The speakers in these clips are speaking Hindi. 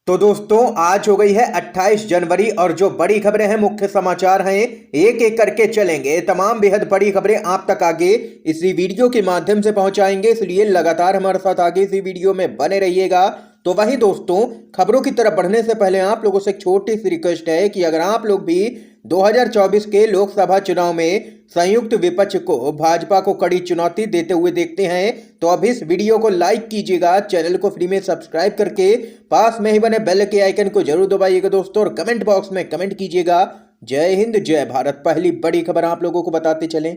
तो दोस्तों आज हो गई है 28 जनवरी और जो बड़ी खबरें हैं, मुख्य समाचार हैं, एक एक करके चलेंगे। तमाम बेहद बड़ी खबरें आप तक आगे इसी वीडियो के माध्यम से पहुंचाएंगे, इसलिए लगातार हमारे साथ आगे इसी वीडियो में बने रहिएगा। तो वहीं दोस्तों, खबरों की तरफ बढ़ने से पहले आप लोगों से एक छोटी सी रिक्वेस्ट है कि अगर आप लोग भी 2024 के लोकसभा चुनाव में संयुक्त विपक्ष को, भाजपा को कड़ी चुनौती देते हुए देखते हैं तो अब इस वीडियो को लाइक कीजिएगा, चैनल को फ्री में सब्सक्राइब करके पास में ही बने बेल के आइकन को जरूर दबाइएगा दोस्तों, और कमेंट बॉक्स में कमेंट कीजिएगा जय हिंद जय भारत। पहली बड़ी खबर आप लोगों को बताते चलें।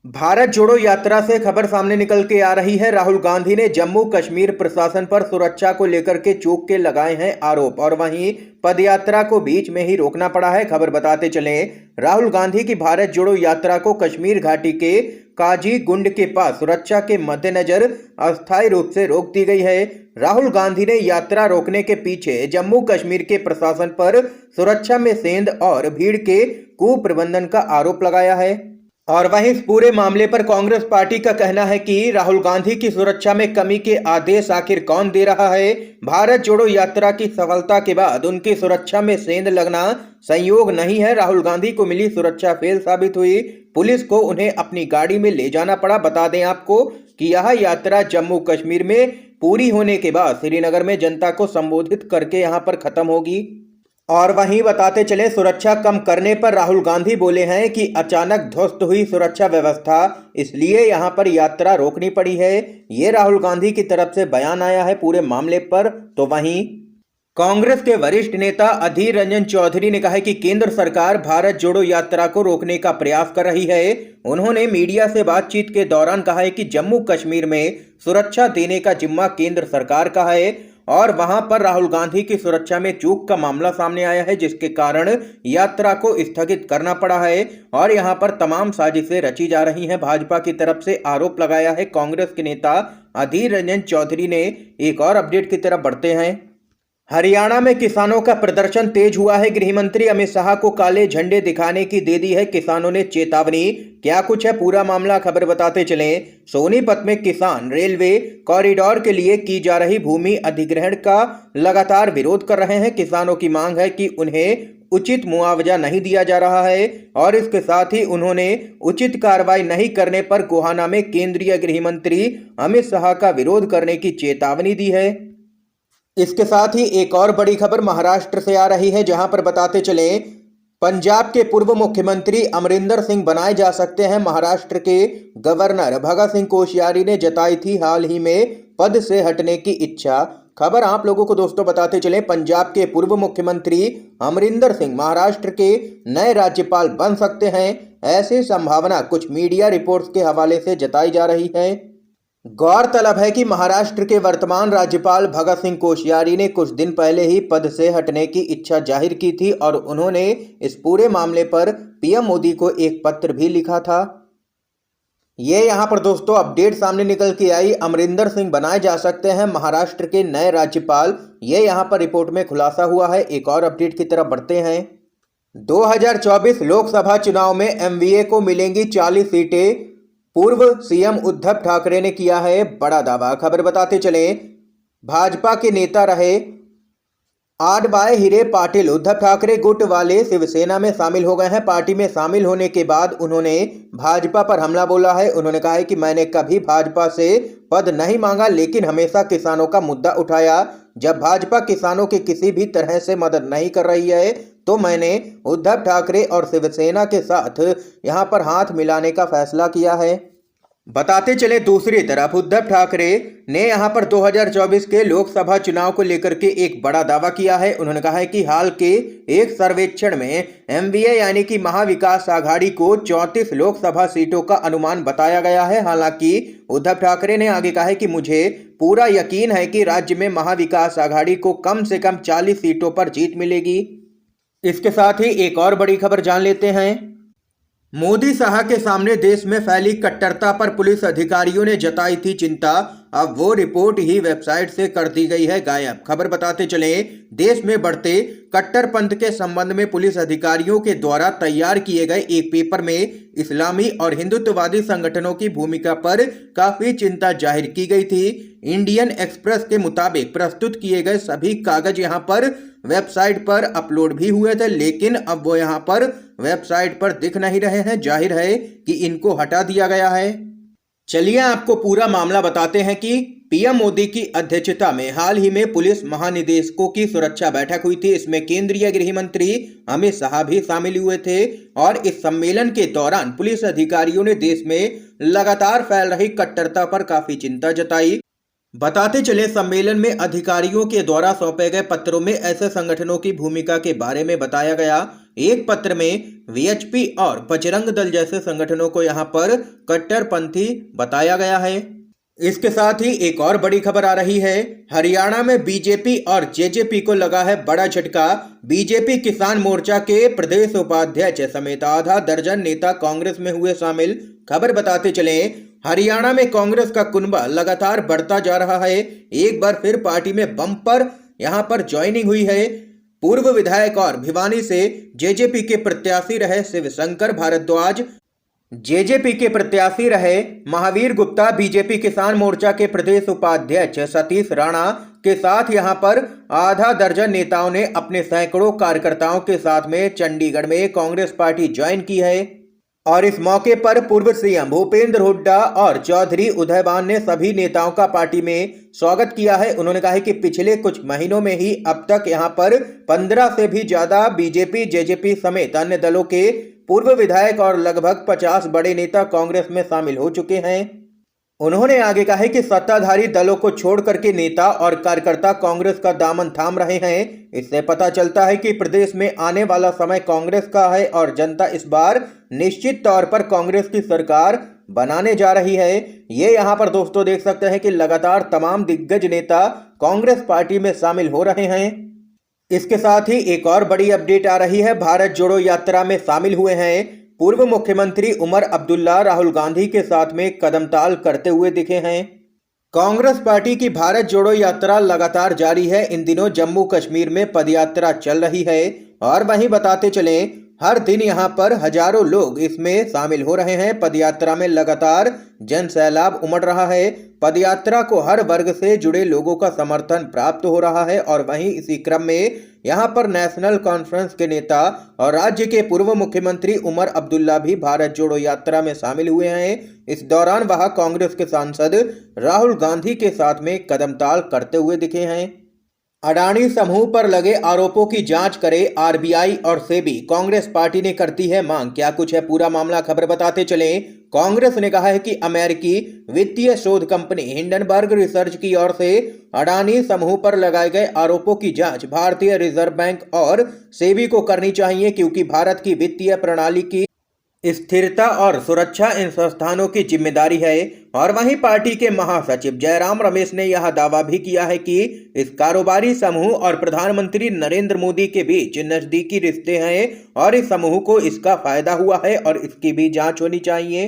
भारत जोड़ो यात्रा से खबर सामने निकल के आ रही है। राहुल गांधी ने जम्मू कश्मीर प्रशासन पर सुरक्षा को लेकर के चूक के लगाए हैं आरोप, और वहीं पदयात्रा को बीच में ही रोकना पड़ा है। खबर बताते चलें, राहुल गांधी की भारत जोड़ो यात्रा को कश्मीर घाटी के काजी गुंड के पास सुरक्षा के मद्देनजर अस्थायी रूप से रोक दी गई है। राहुल गांधी ने यात्रा रोकने के पीछे जम्मू कश्मीर के प्रशासन पर सुरक्षा में सेंध और भीड़ के कुप्रबंधन का आरोप लगाया है। और वहीं इस पूरे मामले पर कांग्रेस पार्टी का कहना है कि राहुल गांधी की सुरक्षा में कमी के आदेश आखिर कौन दे रहा है। भारत जोड़ो यात्रा की सफलता के बाद उनकी सुरक्षा में सेंध लगना संयोग नहीं है। राहुल गांधी को मिली सुरक्षा फेल साबित हुई, पुलिस को उन्हें अपनी गाड़ी में ले जाना पड़ा। बता दें आपको कि यह यात्रा जम्मू कश्मीर में पूरी होने के बाद श्रीनगर में जनता को संबोधित करके यहां पर खत्म होगी। और वहीं बताते चले, सुरक्षा कम करने पर राहुल गांधी बोले हैं कि अचानक ध्वस्त हुई सुरक्षा व्यवस्था, इसलिए यहां पर यात्रा रोकनी पड़ी है। ये राहुल गांधी की तरफ से बयान आया है पूरे मामले पर। तो वहीं कांग्रेस के वरिष्ठ नेता अधीर रंजन चौधरी ने कहा है कि केंद्र सरकार भारत जोड़ो यात्रा को रोकने का प्रयास कर रही है। उन्होंने मीडिया से बातचीत के दौरान कहा है कि जम्मू कश्मीर में सुरक्षा देने का जिम्मा केंद्र सरकार का है, और वहां पर राहुल गांधी की सुरक्षा में चूक का मामला सामने आया है, जिसके कारण यात्रा को स्थगित करना पड़ा है। और यहां पर तमाम साजिशें रची जा रही हैं, भाजपा की तरफ से आरोप लगाया है कांग्रेस के नेता अधीर रंजन चौधरी ने। एक और अपडेट की तरफ बढ़ते हैं। हरियाणा में किसानों का प्रदर्शन तेज हुआ है। गृह मंत्री अमित शाह को काले झंडे दिखाने की दे दी है किसानों ने चेतावनी। क्या कुछ है पूरा मामला, खबर बताते चलें। सोनीपत में किसान रेलवे कॉरिडोर के लिए की जा रही भूमि अधिग्रहण का लगातार विरोध कर रहे हैं। किसानों की मांग है कि उन्हें उचित मुआवजा नहीं दिया जा रहा है, और इसके साथ ही उन्होंने उचित कार्रवाई नहीं करने पर गोहाना में केंद्रीय गृह मंत्री अमित शाह का विरोध करने की चेतावनी दी है। इसके साथ ही एक और बड़ी खबर महाराष्ट्र से आ रही है, जहां पर बताते चलें, पंजाब के पूर्व मुख्यमंत्री अमरिंदर सिंह बनाए जा सकते हैं। महाराष्ट्र के गवर्नर भगत सिंह कोश्यारी ने जताई थी हाल ही में पद से हटने की इच्छा। खबर आप लोगों को दोस्तों बताते चलें, पंजाब के पूर्व मुख्यमंत्री अमरिंदर सिंह महाराष्ट्र के नए राज्यपाल बन सकते हैं, ऐसी संभावना कुछ मीडिया रिपोर्ट्स के हवाले से जताई जा रही है। गौरतलब है कि महाराष्ट्र के वर्तमान राज्यपाल भगत सिंह कोश्यारी ने कुछ दिन पहले ही पद से हटने की इच्छा जाहिर की थी, और उन्होंने इस पूरे मामले पर पीएम मोदी को एक पत्र भी लिखा था। ये यहां पर दोस्तों अपडेट सामने निकल के आई, अमरिंदर सिंह बनाए जा सकते हैं महाराष्ट्र के नए राज्यपाल, ये यहां पर रिपोर्ट में खुलासा हुआ है। एक और अपडेट की तरफ बढ़ते हैं। 2024 लोकसभा चुनाव में एमवीए को मिलेंगी 40 सीटें, पूर्व सीएम उद्धव ठाकरे ने किया है बड़ा दावा। खबर बताते चलें, भाजपा के नेता रहे आडबाय हिरे पाटिल उद्धव ठाकरे गुट वाले शिवसेना में शामिल हो गए हैं। पार्टी में शामिल होने के बाद उन्होंने भाजपा पर हमला बोला है। उन्होंने कहा है कि मैंने कभी भाजपा से पद नहीं मांगा, लेकिन हमेशा किसानों का मुद्दा उठाया। जब भाजपा किसानों की किसी भी तरह से मदद नहीं कर रही है तो मैंने उद्धव ठाकरे और शिवसेना के साथ यहां पर हाथ मिलाने का फैसला किया है। बताते चले, दूसरी तरफ उद्धव ठाकरे ने यहां पर 2024 के लोकसभा चुनाव को लेकर के एक बड़ा दावा किया है। उन्होंने कहा है कि हाल के एक सर्वेक्षण में एमवीए यानी कि महाविकास आघाड़ी को 34 लोकसभा सीटों का अनुमान बताया गया है। हालांकि उद्धव ठाकरे ने आगे कहा है कि मुझे पूरा यकीन है कि राज्य में महाविकास आघाड़ी को कम से कम 40 सीटों पर जीत मिलेगी। इसके साथ ही एक और बड़ी खबर जान लेते हैं। मोदी शाह के सामने देश में फैली कट्टरता पर पुलिस अधिकारियों ने जताई थी चिंता। अब वो रिपोर्ट ही वेबसाइट से कर दी गई है गायब। खबर बताते चले, देश में बढ़ते कट्टरपंथ के संबंध में पुलिस अधिकारियों के द्वारा तैयार किए गए एक पेपर में इस्लामी और हिंदुत्ववादी संगठनों की भूमिका पर काफी चिंता जाहिर की गई थी। इंडियन एक्सप्रेस के मुताबिक प्रस्तुत किए गए सभी कागज यहां पर वेबसाइट पर अपलोड भी हुए थे, लेकिन अब वो यहां पर वेबसाइट पर दिख नहीं रहे हैं। जाहिर है कि इनको हटा दिया गया है। चलिए आपको पूरा मामला बताते हैं कि पीएम मोदी की अध्यक्षता में हाल ही में पुलिस महानिदेशकों की सुरक्षा बैठक हुई थी। इसमें केंद्रीय गृह मंत्री अमित शाह भी शामिल हुए थे और इस सम्मेलन के दौरान पुलिस अधिकारियों ने देश में लगातार फैल रही कट्टरता पर काफी चिंता जताई। बताते चले, सम्मेलन में अधिकारियों के द्वारा सौंपे गए पत्रों में ऐसे संगठनों की भूमिका के बारे में बताया गया। एक पत्र में वीएचपी और बजरंग दल जैसे संगठनों को यहां पर कट्टरपंथी बताया गया है। इसके साथ ही एक और बड़ी खबर आ रही है। हरियाणा में बीजेपी और जेजेपी को लगा है बड़ा झटका। बीजेपी किसान मोर्चा के प्रदेश उपाध्यक्ष समेत आधा दर्जन नेता कांग्रेस में हुए शामिल। खबर बताते चले, हरियाणा में कांग्रेस का कुनबा लगातार बढ़ता जा रहा है। एक बार फिर पार्टी में बम्पर यहां पर ज्वाइनिंग हुई है। पूर्व विधायक और भिवानी से जेजेपी के प्रत्याशी रहे शिवशंकर भारद्वाज, जेजेपी के प्रत्याशी रहे महावीर गुप्ता, बीजेपी किसान मोर्चा के प्रदेश उपाध्यक्ष सतीश राणा के साथ यहां पर आधा दर्जन नेताओं ने अपने सैकड़ों कार्यकर्ताओं के साथ में चंडीगढ़ में कांग्रेस पार्टी ज्वाइन की है। और इस मौके पर पूर्व सीएम भूपेंद्र हुड्डा और चौधरी उदयभान ने सभी नेताओं का पार्टी में स्वागत किया है। उन्होंने कहा है कि पिछले कुछ महीनों में ही अब तक यहां पर 15 से भी ज्यादा बीजेपी, जेजेपी समेत अन्य दलों के पूर्व विधायक और लगभग 50 बड़े नेता कांग्रेस में शामिल हो चुके हैं। उन्होंने आगे कहा है कि सत्ताधारी दलों को छोड़ करके नेता और कार्यकर्ता कांग्रेस का दामन थाम रहे हैं। इससे पता चलता है कि प्रदेश में आने वाला समय कांग्रेस का है और जनता इस बार निश्चित तौर पर कांग्रेस की सरकार बनाने जा रही है। ये यहाँ पर दोस्तों देख सकते हैं कि लगातार तमाम दिग्गज नेता कांग्रेस पार्टी में शामिल हो रहे हैं। इसके साथ ही एक और बड़ी अपडेट आ रही है। भारत जोड़ो यात्रा में शामिल हुए हैं पूर्व मुख्यमंत्री उमर अब्दुल्ला राहुल गांधी के साथ में कदमताल करते हुए दिखे हैं। कांग्रेस पार्टी की भारत जोड़ो यात्रा लगातार जारी है। इन दिनों जम्मू कश्मीर में पदयात्रा चल रही है और वहीं बताते चले, हर दिन यहां पर हजारों लोग इसमें शामिल हो रहे हैं। पदयात्रा में लगातार जन सैलाब उमड़ रहा है। पदयात्रा को हर वर्ग से जुड़े लोगों का समर्थन प्राप्त हो रहा है और वहीं इसी क्रम में यहां पर नेशनल कॉन्फ्रेंस के नेता और राज्य के पूर्व मुख्यमंत्री उमर अब्दुल्ला भी भारत जोड़ो यात्रा में शामिल हुए हैं। इस दौरान वह कांग्रेस के सांसद राहुल गांधी के साथ में कदमताल करते हुए दिखे हैं। अडानी समूह पर लगे आरोपों की जांच करे आरबीआई और सेबी, कांग्रेस पार्टी ने करती है मांग। क्या कुछ है पूरा मामला, खबर बताते चले। कांग्रेस ने कहा है कि अमेरिकी वित्तीय शोध कंपनी हिंडनबर्ग रिसर्च की ओर से अडानी समूह पर लगाए गए आरोपों की जांच भारतीय रिजर्व बैंक और सेबी को करनी चाहिए, क्योंकि भारत की वित्तीय प्रणाली की स्थिरता और सुरक्षा इन संस्थानों की जिम्मेदारी है। और वहीं पार्टी के महासचिव जयराम रमेश ने यह दावा भी किया है कि इस कारोबारी समूह और प्रधानमंत्री नरेंद्र मोदी के बीच नजदीकी रिश्ते हैं और इस समूह को इसका फायदा हुआ है और इसकी भी जांच होनी चाहिए।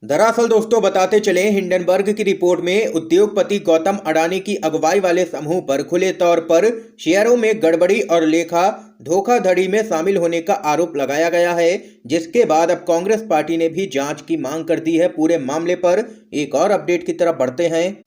दरअसल दोस्तों बताते चले, हिंडनबर्ग की रिपोर्ट में उद्योगपति गौतम अडानी की अगुवाई वाले समूह पर खुले तौर पर शेयरों में गड़बड़ी और लेखा धोखाधड़ी में शामिल होने का आरोप लगाया गया है, जिसके बाद अब कांग्रेस पार्टी ने भी जांच की मांग कर दी है। पूरे मामले पर एक और अपडेट की तरफ बढ़ते हैं।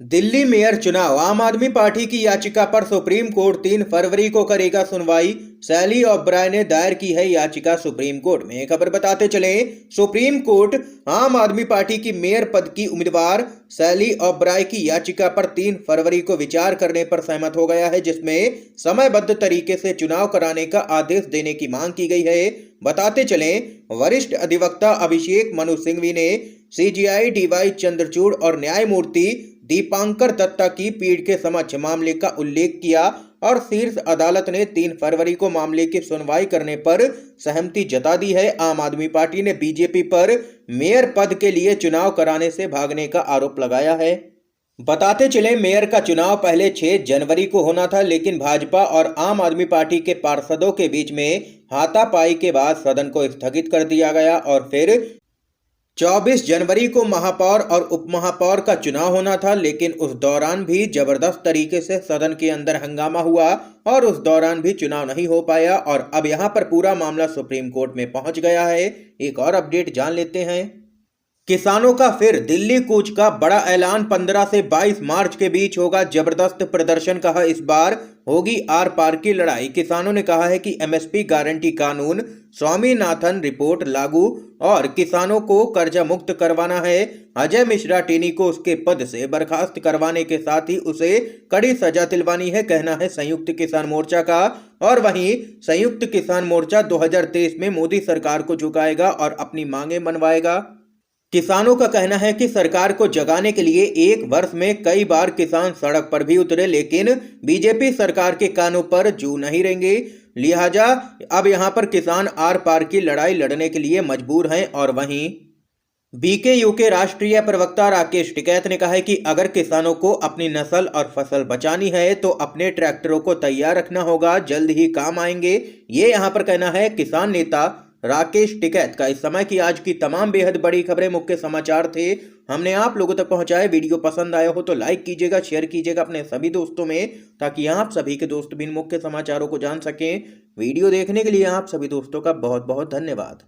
दिल्ली मेयर चुनाव, आम आदमी पार्टी की याचिका पर सुप्रीम कोर्ट 3 फरवरी को करेगा सुनवाई। सैली ओब्राय ने दायर की है याचिका सुप्रीम कोर्ट में। खबर बताते चले, सुप्रीम कोर्ट आम आदमी पार्टी की मेयर पद की उम्मीदवार सैली ओब्राय की याचिका पर 3 फरवरी को विचार करने पर सहमत हो गया है, जिसमें समयबद्ध तरीके से चुनाव कराने का आदेश देने की मांग की गई है। बताते चले, वरिष्ठ अधिवक्ता अभिषेक मनु सिंघवी ने सीजीआई डीवाई चंद्रचूड़ और न्यायमूर्ति दीपांकर दत्ता की पीठ के समक्ष मामले का उल्लेख किया और शीर्ष अदालत ने 3 फरवरी को मामले की सुनवाई करने पर सहमति जता दी है। आम आदमी पार्टी ने बीजेपी पर मेयर पद के लिए चुनाव कराने से भागने का आरोप लगाया है। बताते चले, मेयर का चुनाव पहले 6 जनवरी को होना था, लेकिन भाजपा और आम आदमी पार्टी के पार्षदों के बीच में हाथापाई के बाद सदन को स्थगित कर दिया गया और फिर 24 जनवरी को महापौर और उपमहापौर का चुनाव होना था, लेकिन उस दौरान भी जबरदस्त तरीके से सदन के अंदर हंगामा हुआ और उस दौरान भी चुनाव नहीं हो पाया और अब यहां पर पूरा मामला सुप्रीम कोर्ट में पहुंच गया है। एक और अपडेट जान लेते हैं। किसानों का फिर दिल्ली कूच का बड़ा ऐलान, 15 से 22 मार्च के बीच होगा जबरदस्त प्रदर्शन, कहा इस बार होगी आर पार की लड़ाई। किसानों ने कहा है कि एमएसपी गारंटी कानून, स्वामीनाथन रिपोर्ट लागू और किसानों को कर्जा मुक्त करवाना है। अजय मिश्रा टेनी को उसके पद से बर्खास्त करवाने के साथ ही उसे कड़ी सजा दिलवानी है, कहना है संयुक्त किसान मोर्चा का। और वहीं संयुक्त किसान मोर्चा 2023 में मोदी सरकार को झुकाएगा और अपनी मांगे मनवाएगा। किसानों का कहना है कि सरकार को जगाने के लिए एक वर्ष में कई बार किसान सड़क पर भी उतरे, लेकिन बीजेपी सरकार के कानों पर जू नहीं रहेंगे। लिहाजा अब यहां पर किसान आर पार की लड़ाई लड़ने के लिए मजबूर हैं। और वहीं बीकेयू के राष्ट्रीय प्रवक्ता राकेश टिकैत ने कहा है कि अगर किसानों को अपनी नस्ल और फसल बचानी है तो अपने ट्रैक्टरों को तैयार रखना होगा, जल्द ही काम आएंगे। ये यहां पर कहना है किसान नेता राकेश टिकैत का। इस समय की आज की तमाम बेहद बड़ी खबरें, मुख्य समाचार थे, हमने आप लोगों तक पहुंचाए। वीडियो पसंद आया हो तो लाइक कीजिएगा, शेयर कीजिएगा अपने सभी दोस्तों में, ताकि आप सभी के दोस्त भी इन मुख्य समाचारों को जान सकें। वीडियो देखने के लिए आप सभी दोस्तों का बहुत बहुत धन्यवाद।